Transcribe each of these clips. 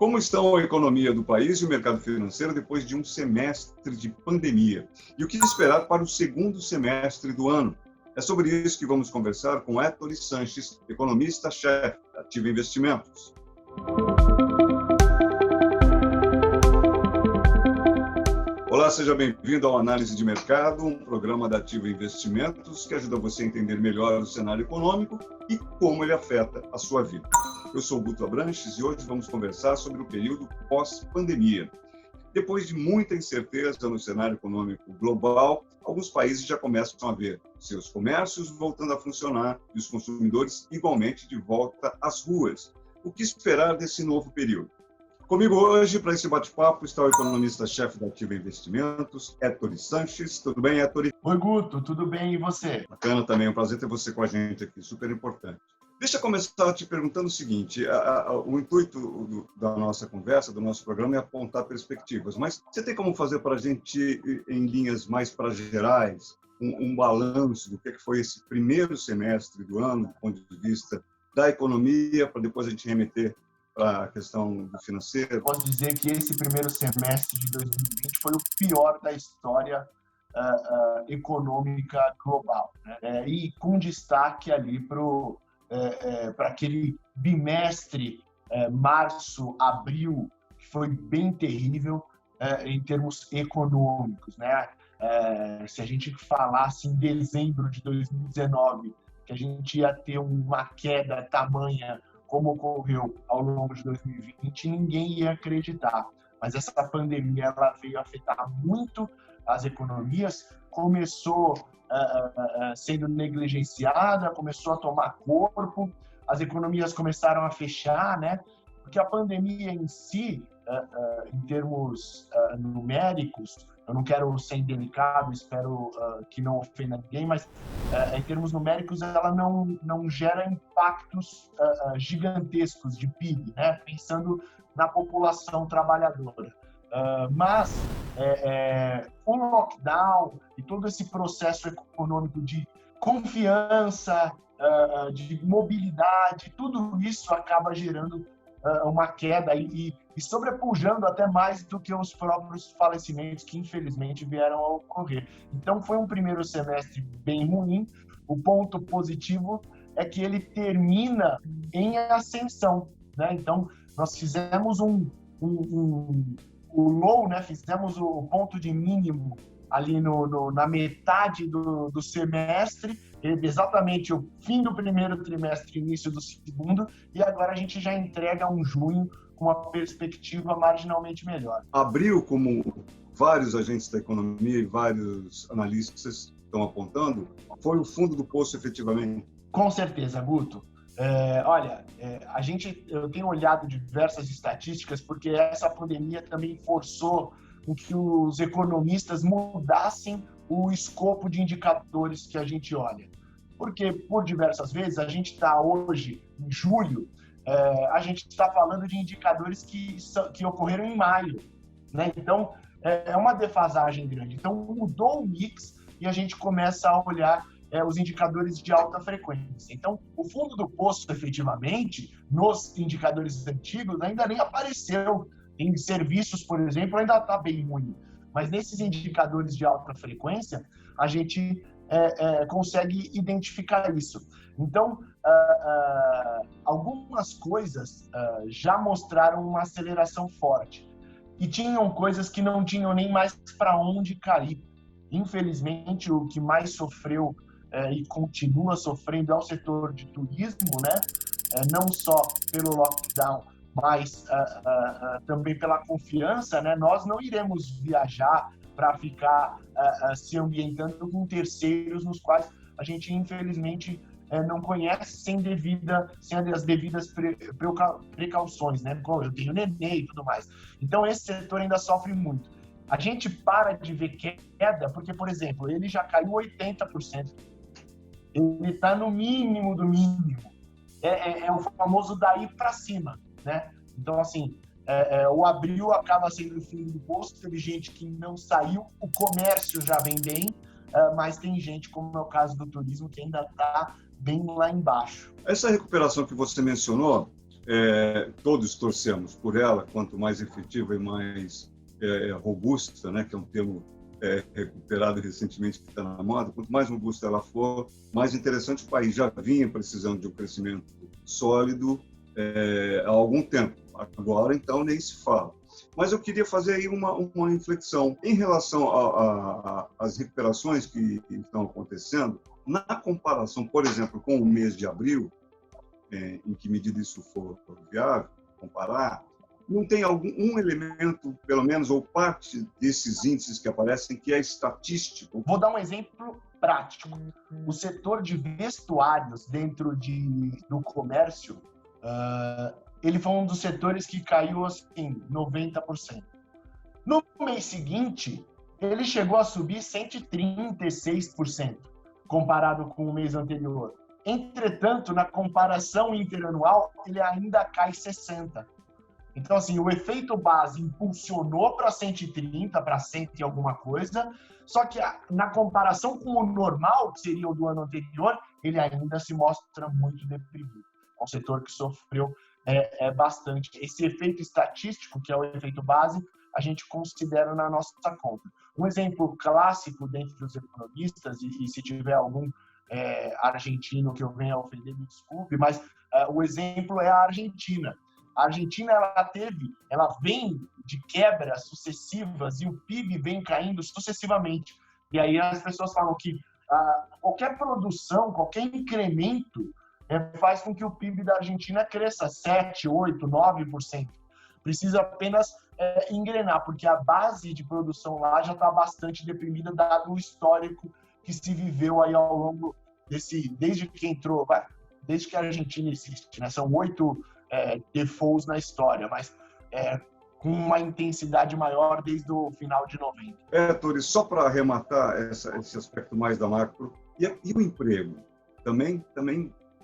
Como estão a economia do país e o mercado financeiro depois de um semestre de pandemia? E o que esperar para o segundo semestre do ano? É sobre isso que vamos conversar com Héctor Sanches, economista-chefe da Ativa Investimentos. Olá, seja bem-vindo ao Análise de Mercado, um programa da Ativa Investimentos que ajuda você a entender melhor o cenário econômico e como ele afeta a sua vida. Eu sou o Guto Abranches e hoje vamos conversar sobre o período pós-pandemia. Depois de muita incerteza no cenário econômico global, alguns países já começam a ver seus comércios voltando a funcionar e os consumidores igualmente de volta às ruas. O que esperar desse novo período? Comigo hoje, para esse bate-papo, está o economista-chefe da Ativa Investimentos, Héctor Sanches. Tudo bem, Héctor? Oi, Guto. Tudo bem, e você? Bacana também, é um prazer ter você com a gente aqui, super importante. Deixa eu começar te perguntando o seguinte, o intuito da nossa conversa, do nosso programa, é apontar perspectivas, mas você tem como fazer para a gente, em linhas mais para gerais, um balanço do que foi esse primeiro semestre do ano, do ponto de vista da economia, para depois a gente remeter para a questão do financeiro? Posso dizer que esse primeiro semestre de 2020 foi o pior da história econômica global, né? E com destaque ali para aquele bimestre, março, abril, que foi bem terrível em termos econômicos, né? Se a gente falasse em dezembro de 2019, que a gente ia ter uma queda tamanha como ocorreu ao longo de 2020, ninguém ia acreditar. Mas essa pandemia ela veio afetar muito as economias, começou sendo negligenciada, começou a tomar corpo, as economias começaram a fechar, né? Porque a pandemia em si, em termos numéricos, eu não quero ser indelicado, espero que não ofenda ninguém, mas em termos numéricos ela não gera impactos gigantescos de PIB, né? Pensando na população trabalhadora. Mas o lockdown e todo esse processo econômico de confiança, de mobilidade, tudo isso acaba gerando uma queda e sobrepujando até mais do que os próprios falecimentos que, infelizmente, vieram a ocorrer. Então, foi um primeiro semestre bem ruim. O ponto positivo é que ele termina em ascensão, né? Então, nós fizemos o low, né? Fizemos o ponto de mínimo ali na metade do semestre, exatamente o fim do primeiro trimestre, início do segundo, e agora a gente já entrega um junho com uma perspectiva marginalmente melhor. Abril, como vários agentes da economia e vários analistas estão apontando, foi o fundo do poço efetivamente? Com certeza, Guto. Eu tenho olhado diversas estatísticas porque essa pandemia também forçou com que os economistas mudassem o escopo de indicadores que a gente olha. Porque, por diversas vezes, a gente está hoje, em julho, a gente está falando de indicadores que ocorreram em maio, né? Então, é uma defasagem grande. Então, mudou o mix e a gente começa a olhar os indicadores de alta frequência. Então, o fundo do poço, efetivamente, nos indicadores antigos, ainda nem apareceu. Em serviços, por exemplo, ainda está bem ruim. Mas nesses indicadores de alta frequência, a gente consegue identificar isso. Então, algumas coisas já mostraram uma aceleração forte. E tinham coisas que não tinham nem mais para onde cair. Infelizmente, o que mais sofreu e continua sofrendo é o setor de turismo, né? Não só pelo lockdown, mas também pela confiança, né? Nós não iremos viajar para ficar se ambientando com terceiros nos quais a gente, infelizmente, não conhece sem as devidas precauções, né? Eu tenho neném e tudo mais. Então, esse setor ainda sofre muito. A gente para de ver queda porque, por exemplo, ele já caiu 80%. Ele está no mínimo do mínimo. É o famoso daí para cima, né? Então, assim, o abril acaba sendo o fim do poço, teve gente que não saiu, o comércio já vem bem, mas tem gente, como é o caso do turismo, que ainda está bem lá embaixo. Essa recuperação que você mencionou, todos torcemos por ela, quanto mais efetiva e mais robusta, né, que é um termo recuperado recentemente que está na moda, quanto mais robusta ela for, mais interessante. O país já vinha precisando de um crescimento sólido há algum tempo. Agora, então, nem se fala. Mas eu queria fazer aí uma reflexão em relação às recuperações que estão acontecendo, na comparação, por exemplo, com o mês de abril, em que medida isso for viável, comparar, não tem um elemento, pelo menos, ou parte desses índices que aparecem, que é estatístico? Vou dar um exemplo prático. O setor de vestuários dentro do comércio, ele foi um dos setores que caiu assim, 90%. No mês seguinte, ele chegou a subir 136%, comparado com o mês anterior. Entretanto, na comparação interanual, ele ainda cai 60%. Então, assim, o efeito base impulsionou para 130, para 100 e alguma coisa, só que na comparação com o normal, que seria o do ano anterior, ele ainda se mostra muito deprimido. É um setor que sofreu bastante. Esse efeito estatístico, que é o efeito base, a gente considera na nossa conta. Um exemplo clássico dentre os economistas, e se tiver algum argentino que eu venha ofender, me desculpe, mas o exemplo é a Argentina. A Argentina ela vem de quebras sucessivas e o PIB vem caindo sucessivamente. E aí as pessoas falam que qualquer produção, qualquer incremento faz com que o PIB da Argentina cresça 7%, 8%, 9%. Precisa apenas engrenar, porque a base de produção lá já está bastante deprimida, dado o histórico que se viveu aí ao longo desde que a Argentina existe, né? São 8 defaults na história, mas com uma intensidade maior desde o final de 90. Turi, só para arrematar esse aspecto mais da macro, e o emprego? Também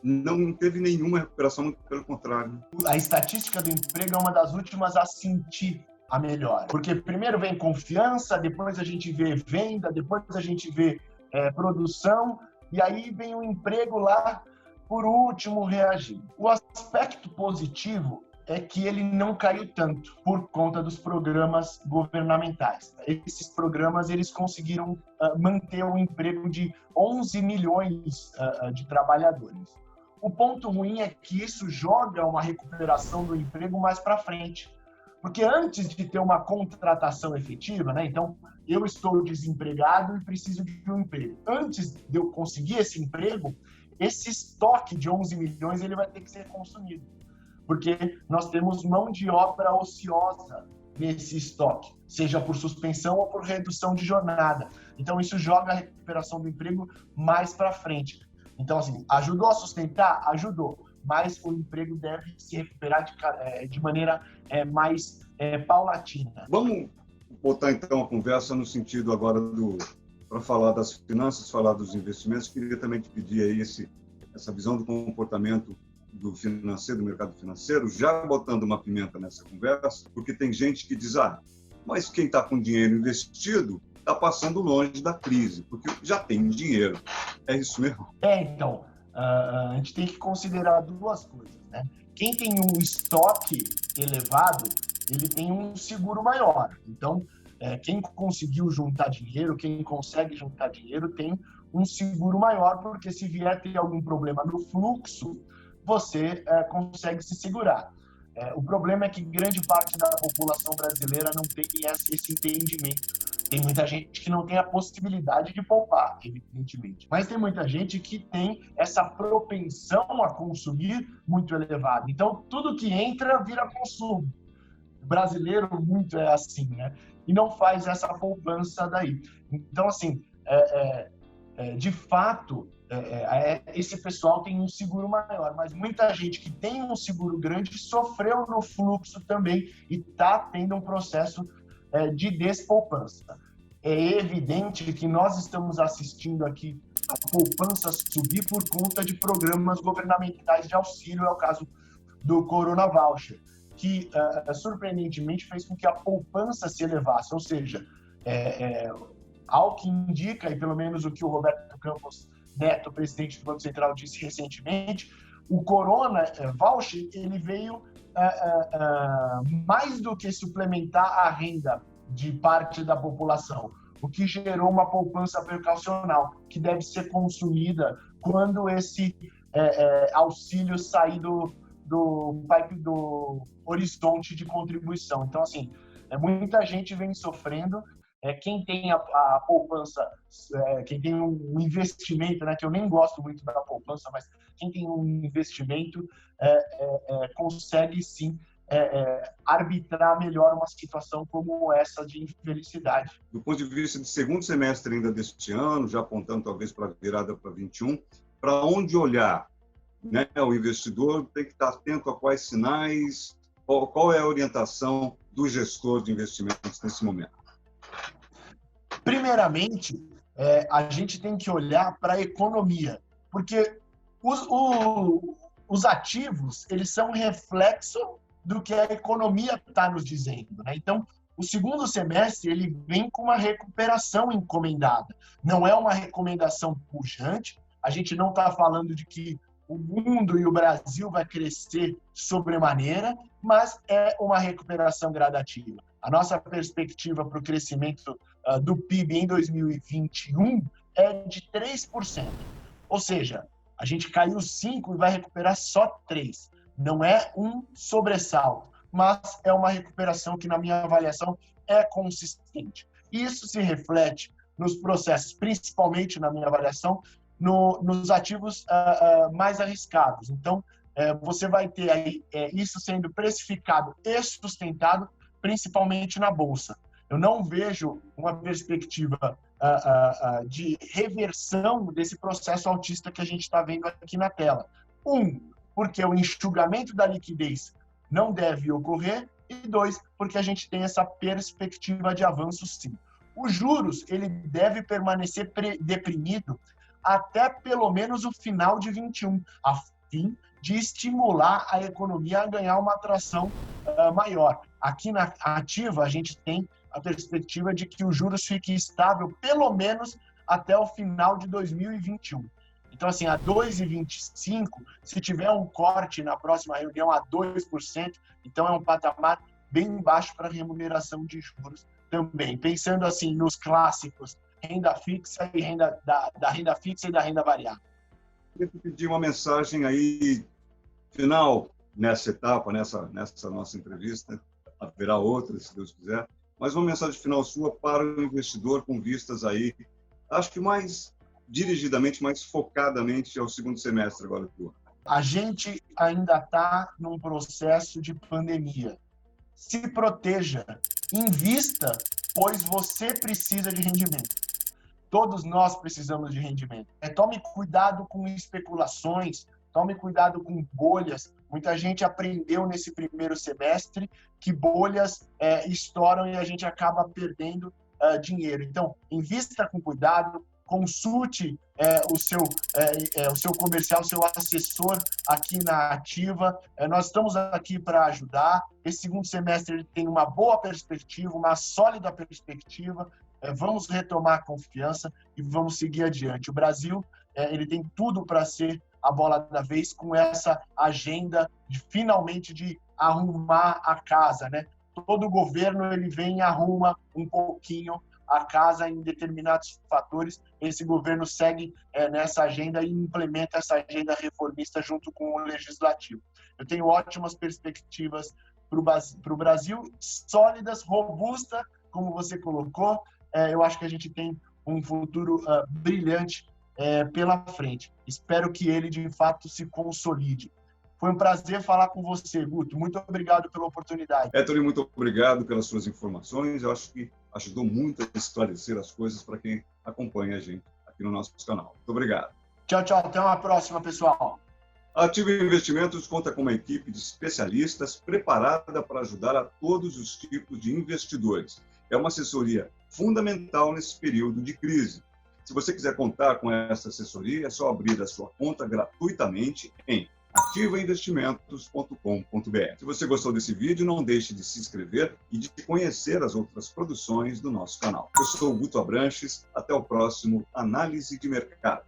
não teve nenhuma recuperação, muito pelo contrário. A estatística do emprego é uma das últimas a sentir a melhora, porque primeiro vem confiança, depois a gente vê venda, depois a gente vê produção, e aí vem o emprego lá por último reagir. O aspecto positivo é que ele não caiu tanto por conta dos programas governamentais. Esses programas eles conseguiram manter o emprego de 11 milhões de trabalhadores. O ponto ruim é que isso joga uma recuperação do emprego mais para frente. Porque antes de ter uma contratação efetiva, né? Então, eu estou desempregado e preciso de um emprego. Antes de eu conseguir esse emprego, esse estoque de 11 milhões ele vai ter que ser consumido, porque nós temos mão de obra ociosa nesse estoque, seja por suspensão ou por redução de jornada. Então, isso joga a recuperação do emprego mais para frente. Então, assim, ajudou a sustentar? Ajudou, mas o emprego deve se recuperar de maneira mais paulatina. Vamos botar, então, a conversa no sentido agora para falar das finanças, falar dos investimentos. Queria também te pedir aí essa visão do comportamento do mercado financeiro, já botando uma pimenta nessa conversa, porque tem gente que diz, mas quem está com dinheiro investido está passando longe da crise, porque já tem dinheiro. É isso mesmo? Então, a gente tem que considerar duas coisas, né? Quem tem um estoque elevado, ele tem um seguro maior. Então, quem conseguiu juntar dinheiro, quem consegue juntar dinheiro, tem um seguro maior, porque se vier ter algum problema no fluxo, você consegue se segurar. O problema é que grande parte da população brasileira não tem esse entendimento. Tem muita gente que não tem a possibilidade de poupar, evidentemente. Mas tem muita gente que tem essa propensão a consumir muito elevada. Então, tudo que entra vira consumo. O brasileiro muito é assim, né? E não faz essa poupança daí. Então, assim, de fato, esse pessoal tem um seguro maior, mas muita gente que tem um seguro grande sofreu no fluxo também e está tendo um processo de despoupança. É evidente que nós estamos assistindo aqui a poupança subir por conta de programas governamentais de auxílio, é o caso do Corona Voucher, que surpreendentemente fez com que a poupança se elevasse, ou seja, ao que indica, e pelo menos o que o Roberto Campos Neto, presidente do Banco Central, disse recentemente, o Corona Voucher ele veio mais do que suplementar a renda de parte da população, o que gerou uma poupança precaucional, que deve ser consumida quando esse auxílio sair do horizonte de contribuição. Então, assim, muita gente vem sofrendo. Quem tem a poupança, quem tem um investimento, né, que eu nem gosto muito da poupança, mas quem tem um investimento consegue sim arbitrar melhor uma situação como essa de infelicidade. Do ponto de vista de segundo semestre ainda deste ano, já apontando talvez para a virada para 21, para onde olhar? Né? O investidor tem que estar atento a quais sinais, qual é a orientação do gestor de investimentos nesse momento? Primeiramente, a gente tem que olhar para a economia, porque os ativos eles são reflexo do que a economia está nos dizendo, né? Então, o segundo semestre ele vem com uma recuperação encomendada. Não é uma recomendação pujante. A gente não está falando de que o mundo e o Brasil vai crescer sobremaneira, mas é uma recuperação gradativa. A nossa perspectiva para o crescimento do PIB em 2021 é de 3%. Ou seja, a gente caiu 5% e vai recuperar só 3%. Não é um sobressalto, mas é uma recuperação que, na minha avaliação, é consistente. Isso se reflete nos processos, principalmente, na minha avaliação, nos ativos mais arriscados. Então, você vai ter aí isso sendo precificado e sustentado, principalmente na Bolsa. Eu não vejo uma perspectiva de reversão desse processo altista que a gente está vendo aqui na tela. Porque o enxugamento da liquidez não deve ocorrer, e 2, porque a gente tem essa perspectiva de avanço sim. Os juros, ele deve permanecer deprimido até pelo menos o final de 21, a fim de estimular a economia a ganhar uma atração maior. Aqui na ativa, a gente tem a perspectiva de que os juros fiquem estável pelo menos até o final de 2021. Então, assim, a 2,25, se tiver um corte na próxima reunião a 2%, então é um patamar bem baixo para remuneração de juros também. Pensando, assim, nos clássicos, renda fixa e da renda fixa e da renda variável. Eu queria pedir uma mensagem aí final nessa etapa, nessa nossa entrevista. Haverá outras, se Deus quiser. Mas uma mensagem final sua para o investidor com vistas aí, acho que mais dirigidamente, mais focadamente ao segundo semestre agora do ano. A gente ainda está num processo de pandemia. Se proteja, invista, pois você precisa de rendimento. Todos nós precisamos de rendimento. Tome cuidado com especulações, tome cuidado com bolhas. Muita gente aprendeu nesse primeiro semestre que bolhas estouram e a gente acaba perdendo dinheiro. Então, invista com cuidado, consulte o seu comercial, o seu assessor aqui na Ativa. Nós estamos aqui para ajudar. Esse segundo semestre ele tem uma boa perspectiva, uma sólida perspectiva. Vamos retomar a confiança e vamos seguir adiante. O Brasil ele tem tudo para ser a bola da vez com essa agenda finalmente de arrumar a casa, né? Todo governo ele vem e arruma um pouquinho a casa em determinados fatores. Esse governo segue nessa agenda e implementa essa agenda reformista junto com o legislativo. Eu tenho ótimas perspectivas para o Brasil, sólidas, robustas, como você colocou. Eu acho que a gente tem um futuro brilhante pela frente. Espero que ele, de fato, se consolide. Foi um prazer falar com você, Guto. Muito obrigado pela oportunidade. Ettore, muito obrigado pelas suas informações. Eu acho que ajudou muito a esclarecer as coisas para quem acompanha a gente aqui no nosso canal. Muito obrigado. Tchau, tchau. Até uma próxima, pessoal. A Ativa Investimentos conta com uma equipe de especialistas preparada para ajudar a todos os tipos de investidores. É uma assessoria fundamental nesse período de crise. Se você quiser contar com essa assessoria, é só abrir a sua conta gratuitamente em ativainvestimentos.com.br. Se você gostou desse vídeo, não deixe de se inscrever e de conhecer as outras produções do nosso canal. Eu sou o Guto Abranches, até o próximo Análise de Mercado.